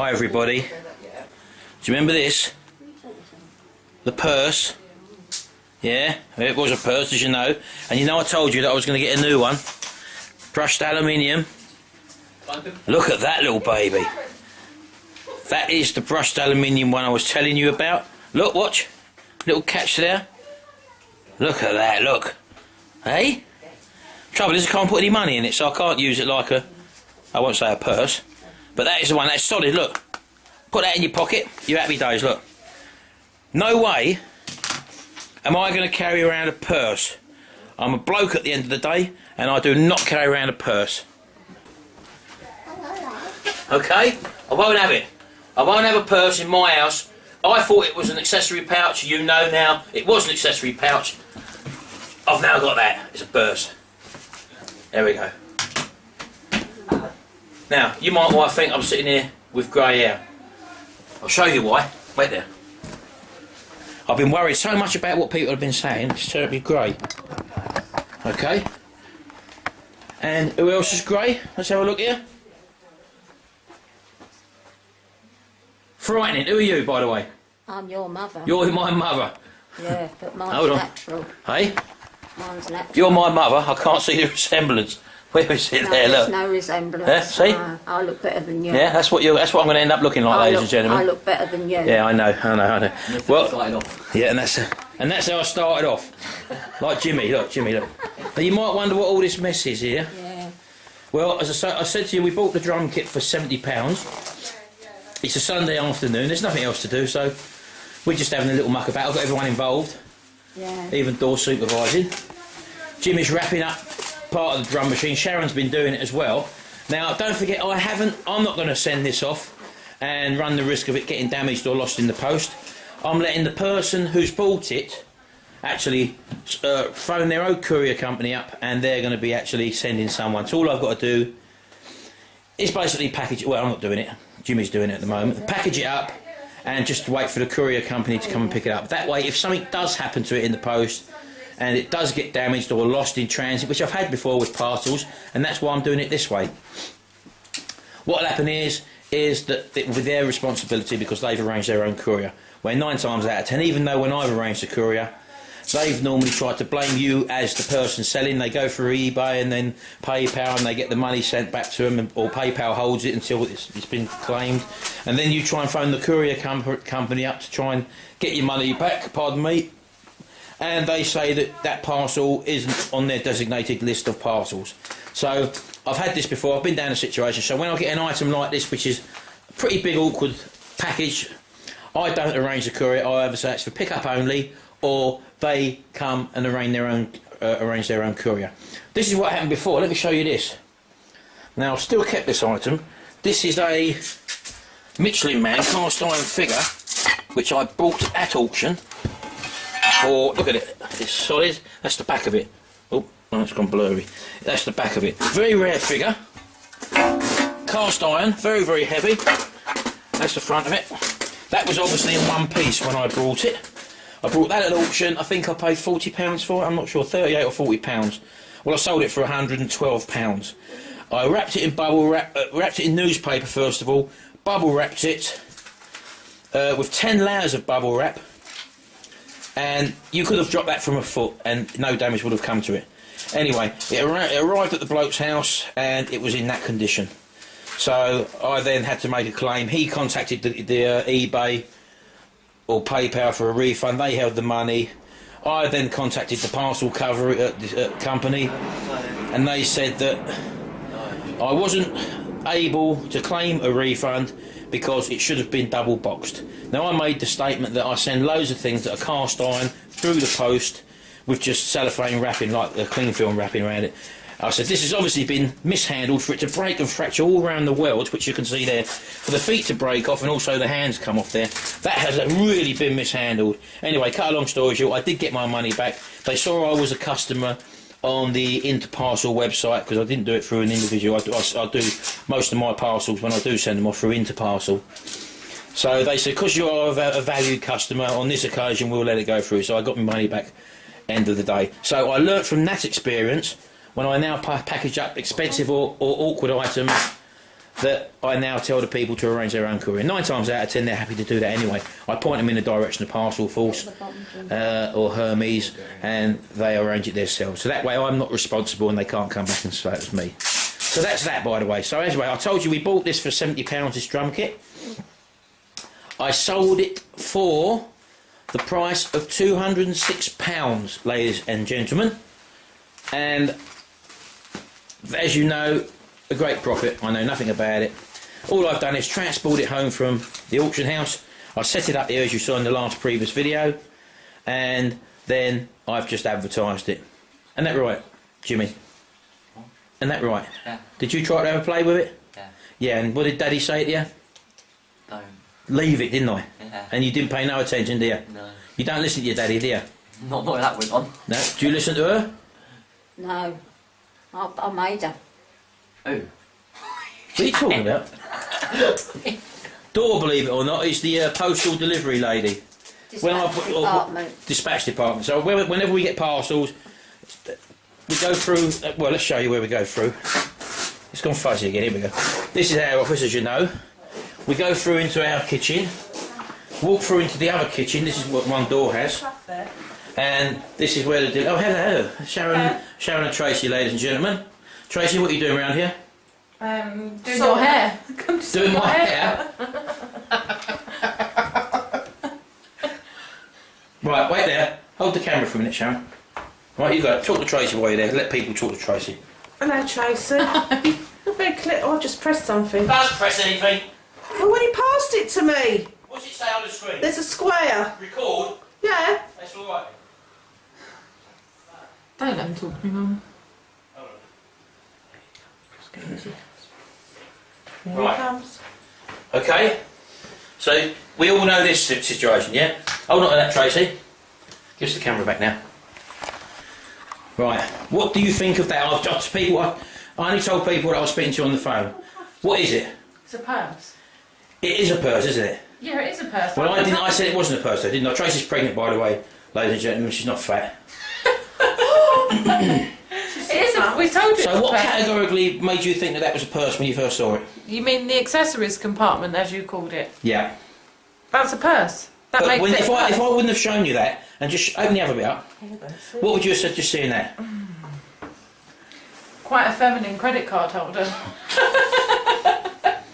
Hi everybody. Do you remember this? The purse. Yeah, it was a purse, as you know. And you know I told you that I was going to get a new one. Brushed aluminium. Look at that little baby. That is the brushed aluminium one I was telling you about. Look, watch. Little catch there. Look at that, look. Hey? Trouble is I can't put any money in it, so I can't use it like a, I won't say a purse. But that is the one, that's solid, look. Put that in your pocket, you happy days, look. No way am I going to carry around a purse. I'm a bloke at the end of the day, and I do not carry around a purse. Okay? I won't have it. I won't have a purse in my house. I thought it was an accessory pouch. You know now it was an accessory pouch. I've now got that. It's a purse. There we go. Now, you might well think I'm sitting here with grey hair. I'll show you why. Wait there. I've been worried so much about what people have been saying. It's terribly grey. Okay? And who else is grey? Let's have a look here. Frightening. Who are you, by the way? I'm your mother. You're my mother. Yeah, but mine's natural. Hey? Mine's natural. You're my mother. I can't see the resemblance. Where is it? No, there, look. There's no resemblance. Yeah, see? I look better than you. Yeah, that's what I'm going to end up looking like, ladies and gentlemen. I look better than you. Yeah, I know. Well, yeah, and that's how I started off. Like Jimmy, look. But you might wonder what all this mess is here. Yeah. Well, as I said to you, we bought the drum kit for £70. It's a Sunday afternoon. There's nothing else to do, so we're just having a little muck about. I've got everyone involved. Yeah. Even door supervising. Jimmy's wrapping up part of the drum machine. Sharon's been doing it as well. Now, don't forget, I'm not going to send this off and run the risk of it getting damaged or lost in the post. I'm letting the person who's bought it actually phone their own courier company up, and they're going to be actually sending someone. So all I've got to do is basically package it. Well, I'm not doing it. Jimmy's doing it at the moment. Package it up and just wait for the courier company to come and pick it up. That way, if something does happen to it in the post and it does get damaged or lost in transit, which I've had before with parcels, and that's why I'm doing it this way. What'll happen is that it will be their responsibility because they've arranged their own courier. Where 9 times out of 10, even though when I've arranged the courier, they've normally tried to blame you as the person selling. They go through eBay and then PayPal, and they get the money sent back to them, or PayPal holds it until it's been claimed, and then you try and phone the courier company up to try and get your money back, pardon me, and they say that parcel isn't on their designated list of parcels. So I've had this before. I've been down a situation. So when I get an item like this, which is a pretty big awkward package, I don't arrange the courier. I either say it's for pick-up only, or they come and arrange their own courier. This is what happened before. Let me show you this. Now, I've still kept this item. This is a Michelin Man cast iron figure, which I bought at auction for, look at it, it's solid. That's the back of it. Oh, it's gone blurry. That's the back of it. Very rare figure. Cast iron, very, very heavy. That's the front of it. That was obviously in one piece when I brought it. I brought that at auction. I think I paid £40 for it. I'm not sure, 38 or £40. Well, I sold it for £112. I wrapped it in bubble wrap, wrapped it in newspaper first of all, bubble wrapped it with 10 layers of bubble wrap, and you could have dropped that from a foot and no damage would have come to it. Anyway, it arrived at the bloke's house and it was in that condition. So I then had to make a claim. He contacted the eBay or PayPal for a refund. They held the money. I then contacted the parcel company, and they said that I wasn't able to claim a refund because it should have been double boxed. Now, I made the statement that I send loads of things that are cast iron through the post with just cellophane wrapping, like a cling film wrapping around it. I said this has obviously been mishandled for it to break and fracture all around the world, which you can see there, for the feet to break off and also the hands come off there. That has really been mishandled. Anyway, cut a long story short, I did get my money back. They saw I was a customer on the Interparcel website, because I didn't do it through an individual. I do most of my parcels, when I do send them off, through Interparcel. So they said, because you are a valued customer, on this occasion we'll let it go through. So I got my money back end of the day. So I learnt from that experience, when I now package up expensive or awkward items that I now tell the people to arrange their own courier. 9 times out of 10 they're happy to do that anyway. I point them in the direction of Parcel Force or Hermes, and they arrange it themselves. So that way I'm not responsible and they can't come back and say it was me. So that's that, by the way. So anyway, I told you we bought this for £70, this drum kit. I sold it for the price of £206, ladies and gentlemen. And as you know, a great profit. I know nothing about it. All I've done is transport it home from the auction house. I set it up here as you saw in the last previous video, and then I've just advertised it. Isn't that right, Jimmy? Isn't that right? Yeah. Did you try to have a play with it? Yeah. Yeah, and what did Daddy say to you? Don't. Leave it, didn't I? Yeah. And you didn't pay no attention, do you? No. You don't listen to your daddy, do you? Not that went on. No? Do you listen to her? No. I made her. Oh. What are you talking about? Dora, believe it or not, is the postal delivery lady. Dispatch department. So whenever we get parcels, we go through. Well, let's show you where we go through. It's gone fuzzy again. Here we go. This is our office, as you know. We go through into our kitchen, walk through into the other kitchen. This is what one door has, and this is where the. Oh, hello, Sharon and Tracy, ladies and gentlemen. Tracy, what are you doing around here? Doing your hair. Doing my hair. Right, wait there. Hold the camera for a minute, Sharon. Right, you go. Talk to Tracy while you're there. Let people talk to Tracy. Hello, Tracy. I've just pressed something. Don't press anything. Well, when he passed it to me, What's it say on the screen? there's a square. Record. Yeah. That's all right. Don't let him talk to me, Mum. Here Right. he comes. Okay. So we all know this situation, yeah? Hold on to that, Tracy. Give us the camera back now. Right. What do you think of that? I only told people that I was speaking to on the phone. What is it? It's a purse. It is a purse, isn't it? Yeah, it is a purse. Well, I said it wasn't a purse, though, didn't I? Tracy's pregnant, by the way, ladies and gentlemen. She's not fat. It is a, we told you So it's what a purse. categorically made you think that that was a purse when you first saw it? You mean the accessories compartment, as you called it? Yeah. That's a purse. That But makes it a if I purse. wouldn't have shown you that and just open the other bit up, what would you have said just seeing that? Quite a feminine credit card holder.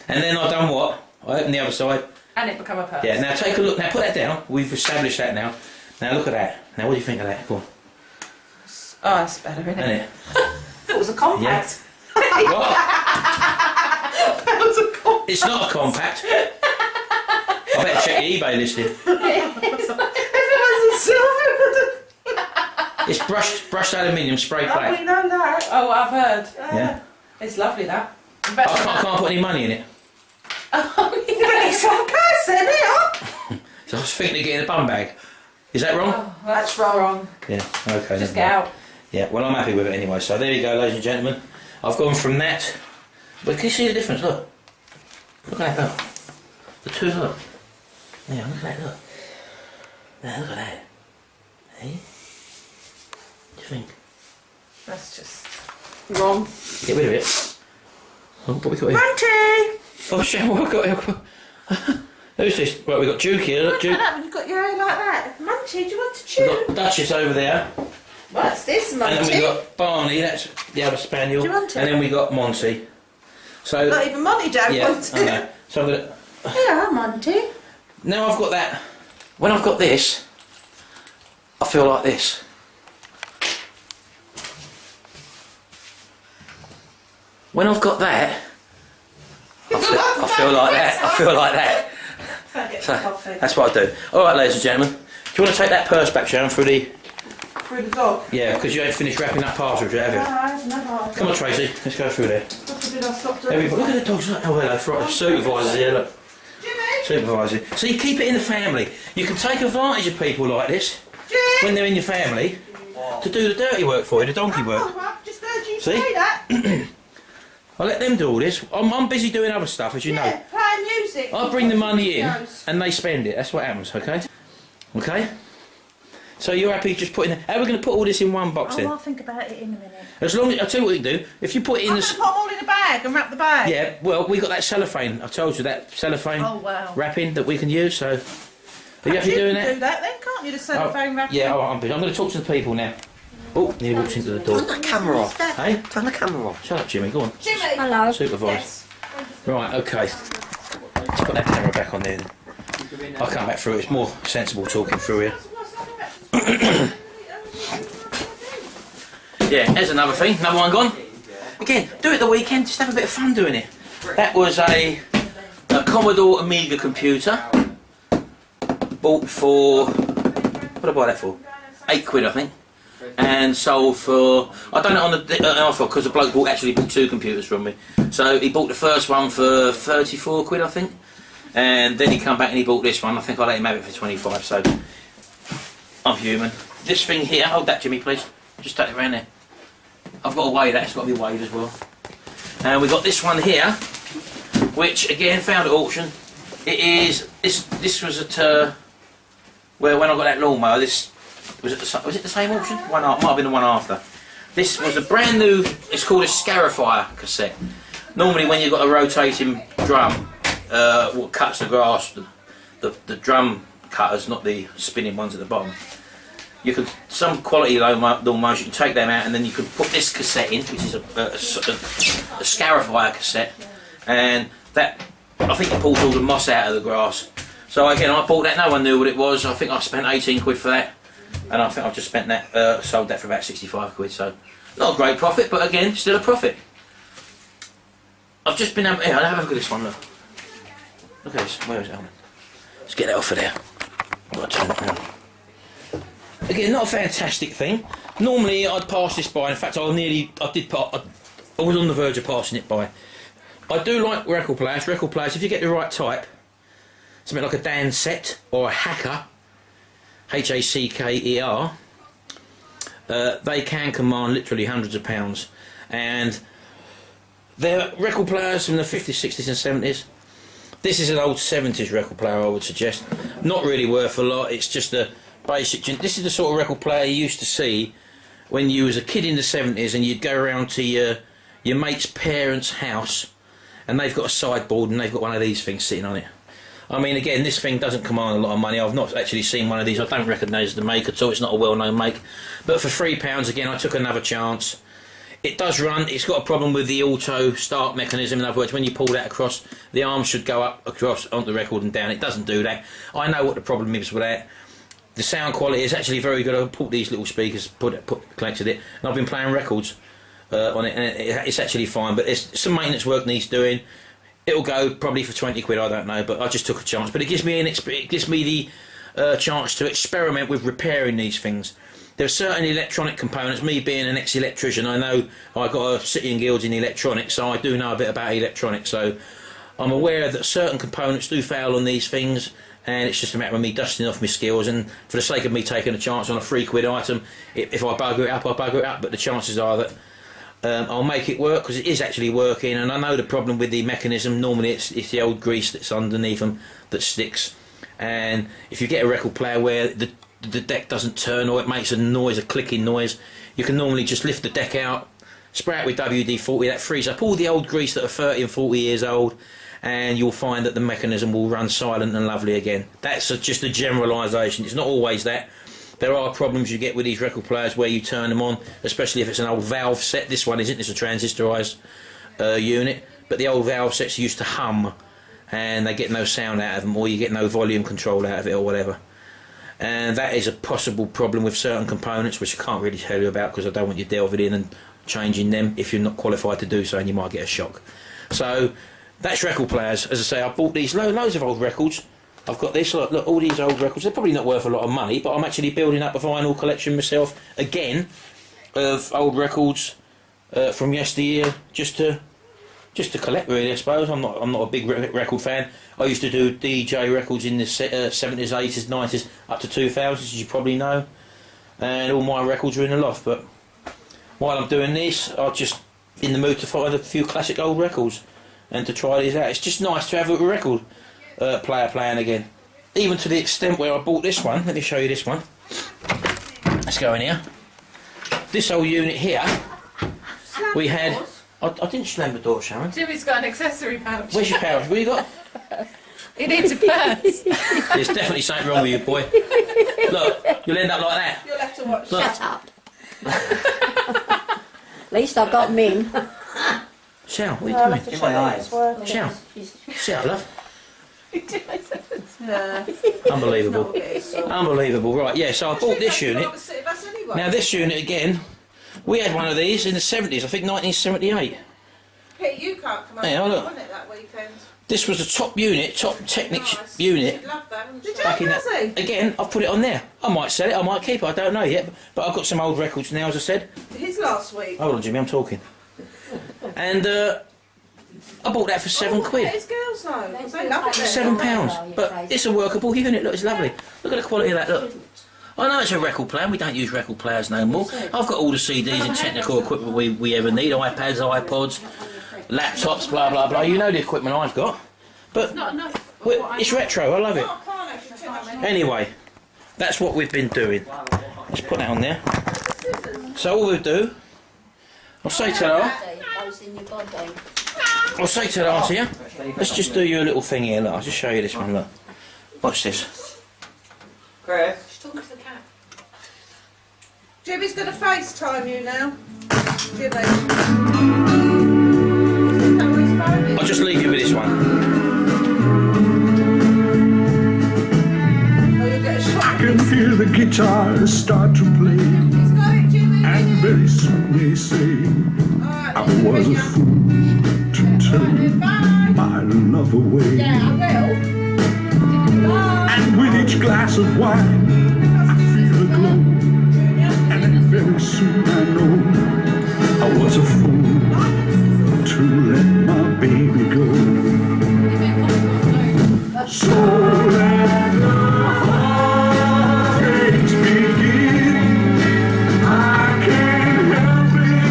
And then I done what? I opened the other side. And it become a purse. Yeah, now take a look. Now put that down. We've established that now. Now look at that. Now what do you think of that? Go on. Oh, that's better, isn't Isn't it? it? It was a compact. What? It was a compact. It's not a compact. I better check your eBay listing. If it wasn't silver, it would have... It's brushed aluminium, spray Oh, we black. know that. Oh, I've heard. Yeah. It's lovely, that. I can't put any money in it. Oh, You get yourself a purse then, here. So I was thinking of getting a bum bag. Is that wrong? Oh, that's wrong. Yeah. Okay. Just never get mind. out. Yeah. Well, I'm happy with it anyway. So there you go, ladies and gentlemen. I've gone from that. But can you see the difference? Look. Look at that. Look. The two. Look. Yeah. Look at that. Look. Now look at that. Hey. What do you think? That's just... Wrong. Get rid of it. Oh, what we got here? Monty! Oh, shit, what we got here? Who's this? Right, we've got Duke here. Look, Look Duke. at that when you've got your hair like that. Monty, do you want to We've chew? got Duchess over there. What's this, And then Monty? we've got Barney, that's the other spaniel. Do you want it? And then we've got Monty. So, Not even Monty don't yeah, want I it. know. So I'm gonna, Yeah, Monty. now I've got that. When I've got this, I feel like this. When I've got that, I feel like that. I feel like that. So, that's what I do. Alright, ladies and gentlemen. Do you want to take that purse back, Sharon, through the... Through the dog. Yeah, because you ain't finished wrapping up parcels yet, have you? No. Come on, Tracy. Let's go through there. What did I stop doing? Everybody, look at the dogs. Oh, hello. Right, supervisors here, look. Jimmy! Supervisor. So you keep it in the family. You can take advantage of people like this Jim! when they're in your family to do the dirty work for you, the donkey work. Oh, I've just heard you See? say that. I let them do all this. I'm busy doing other stuff, as you know. Yeah, playing music. I bring the money in Goes. and they spend it. That's what happens, okay? Okay? So you're happy just putting... How are we going to put all this in one box then? I'll think about it in a minute. As long as... I'll tell you what you can do. If you put it in I'm the... going to put them all in a bag and wrap the bag. Yeah, well, we got that cellophane. I told you that cellophane Oh, wow. wrapping that we can use, so... Are you happy doing You can that? do that then, can't you? The cellophane wrapping. Yeah, I'm going to talk to the people now. Oh, nearly walks into the door. Turn that camera off. Hey? Turn the camera off. Shut up, Jimmy, go on. Jimmy! Hello. Supervise. Yes. Right, okay. Let's put that camera back on there then. I'll come back through it. It's more sensible talking through here. Yeah, there's another thing. Another one gone. Again, do it the weekend. Just have a bit of fun doing it. That was a Commodore Amiga computer. Bought for... What did I buy that for? £8, I think. And sold for... I done it on the offer because the bloke actually bought 2 computers from me. So he bought the first one for £34, I think. And then he come back and he bought this one. I think I let him have it for 25, so... I'm human. This thing here... Hold that, Jimmy, please. Just take it around there. I've got to weigh that. It's got to be weighed as well. And we got this one here, which, again, found at auction. It is... This was at... well, when I got that lawnmower, this... Was it the same auction? Might have been the one after. This was a brand new, it's called a scarifier cassette. Normally when you've got a rotating drum, what cuts the grass, the drum cutters, not the spinning ones at the bottom, you can, some quality lawnmowers, you can take them out and then you can put this cassette in, which is a scarifier cassette, and that, I think it pulls all the moss out of the grass. So again, I bought that, no one knew what it was. I think I spent £18 for that. And I think I've just spent that, sold that for about £65, so not a great profit, but again, still a profit. I've just been able, here, have a look at this one, look. Look at this, where is it? Let's get that off of there. I've got to turn it on. Again, not a fantastic thing. Normally I'd pass this by, in fact I was on the verge of passing it by. I do like record players, if you get the right type, something like a Dan Set or a Hacker, H-A-C-K-E-R, they can command literally hundreds of pounds, and they're record players from the 50s, 60s and 70s. This is an old 70s record player, I would suggest. Not really worth a lot, it's just a basic... This is the sort of record player you used to see when you was a kid in the 70s and you'd go around to your mate's parents' house and they've got a sideboard and they've got one of these things sitting on it. I mean, again, this thing doesn't command a lot of money. I've not actually seen one of these. I don't recognise the make at all. It's not a well-known make. But for £3, again, I took another chance. It does run. It's got a problem with the auto start mechanism. In other words, when you pull that across, the arm should go up across onto the record and down. It doesn't do that. I know what the problem is with that. The sound quality is actually very good. I bought these little speakers, collected it, and I've been playing records on it, and it's actually fine. But there's some maintenance work needs doing. It'll go probably for £20, I don't know, but I just took a chance. But it gives me the chance to experiment with repairing these things. There are certain electronic components. Me being an ex-electrician, I know I got a City and Guilds in electronics, so I do know a bit about electronics. So I'm aware that certain components do fail on these things, and it's just a matter of me dusting off my skills. And for the sake of me taking a chance on a £3 item, if I bugger it up, I bugger it up. But the chances are that I'll make it work, because it is actually working. And I know the problem with the mechanism, normally it's the old grease that's underneath them that sticks. And if you get a record player where the deck doesn't turn, or it makes a noise, a clicking noise, you can normally just lift the deck out, spray it with WD-40, that frees up all the old grease that are 30 and 40 years old, and you'll find that the mechanism will run silent and lovely again. That's just a generalisation. It's not always that. There are problems you get with these record players where you turn them on, especially if it's an old valve set. This one isn't, it's a transistorised unit, but the old valve sets used to hum and they get no sound out of them, or you get no volume control out of it or whatever. And that is a possible problem with certain components, which I can't really tell you about because I don't want you delving in and changing them if you're not qualified to do so, and you might get a shock. So that's record players. As I say, I bought these loads of old records. I've got this, look, all these old records. They're probably not worth a lot of money, but I'm actually building up a vinyl collection myself again of old records from yesteryear, just to collect, really. I suppose I'm not a big record fan. I used to do DJ records in the 70s, 80s, 90s, up to 2000s, as you probably know, and all my records are in the loft. But while I'm doing this, I'm just in the mood to find a few classic old records and to try these out. It's just nice to have a record player playing again, even to the extent where I bought this one. Let me show you this one. Let's go in here. This whole unit here, we had... I didn't slam the door, Sharon. Jimmy's got an accessory pouch. Where's your pouch? What you got? He needs a purse. There's definitely something wrong with you, boy. Look, you'll end up like that. You'll have to watch. Look. Shut up. At least I got Min. Shell, what are you doing? In my eyes. Shell, sit up, love. Yeah. Unbelievable. Unbelievable. Right, yeah, so I bought this unit. Now this unit again, we had one of these in the 70s, I think 1978. Peter, you can't come over, Hey, have a look. wasn't it, that weekend? This was the top unit, top Technics Nice. unit. You'd love that, wouldn't you? Back in that. Again, I've put it on there. I might sell it, I might keep it, I don't know yet. But I've got some old records now, as I said. His last week. Hold on, Jimmy, I'm talking. And I bought that for £7. His girls know. 'cause they love it. £7. But it's a workable unit, look, it's lovely. Look at the quality of that, look. I know it's a record player, we don't use record players no more. I've got all the CDs and technical equipment we ever need, iPads, iPods, laptops, blah blah blah. You know the equipment I've got. But it's retro, I love it. Anyway, that's what we've been doing. Let's put that on there. So all we'll do, I'll say to her, Auntie, let's just do you a little thing here, look, I'll just show you this one, look. Watch this. Chris. She's talking to the cat. Jimmy's going to FaceTime you now. Jimmy. I'll just leave you with this one. Oh, you'll get a shot. I can feel the guitar start to play, He's got it, Jimmy. and very soon they say Alright, I was a fool to turn my love away. Yeah, I will. And with each glass of wine, I feel a glow, and then very soon I know I was a fool to let my baby go. So let the heartaches begin. I can't help it,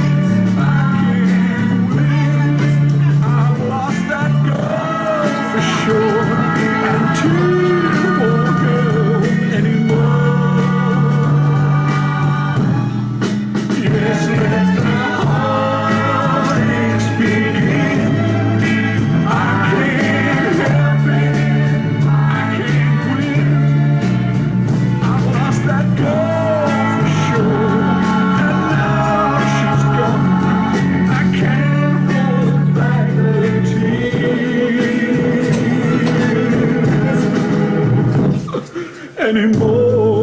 I can't win. I've lost that girl for sure, and two more girl anymore. Yes, let the heartaches begin. I can't help it, I can't win. I've lost that girl for sure, and now she's gone. I can't hold back the tears anymore.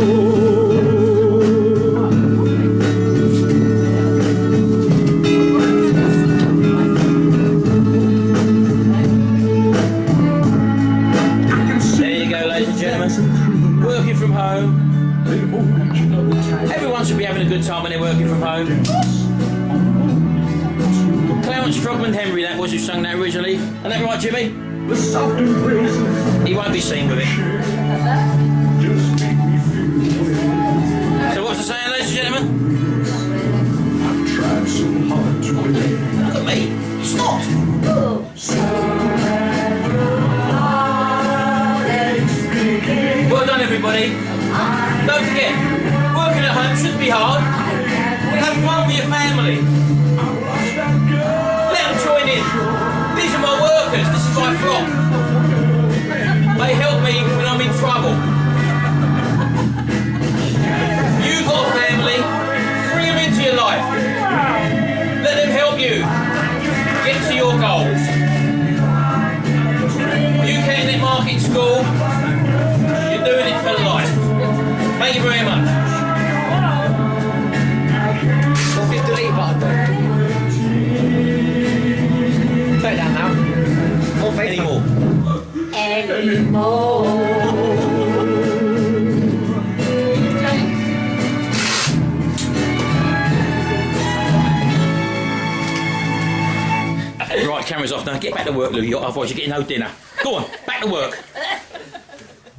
There you go, ladies and gentlemen. Working from home. Everyone should be having a good time when they're working from home. Clarence Frogman Henry, that was who sung that originally. Isn't that right, Jimmy? The soft embraces He won't be seen with it. just make me feel well. So what's the saying, ladies and gentlemen? I've tried so hard to believe. Look at me. It's not. Well done, everybody. Don't forget, working at home shouldn't be hard. Have fun with your family. Let them join in. These are my workers. This is my flock. They help me when I'm in trouble. You've got a family. Bring them into your life. Let them help you get to your goals. UK Market School. You're doing it for life. Thank you very much. What's this delete button do? Take that now. More Anymore. Right, camera's off now. Get back to work, Lou. Otherwise you're getting no dinner. Go on, back to work.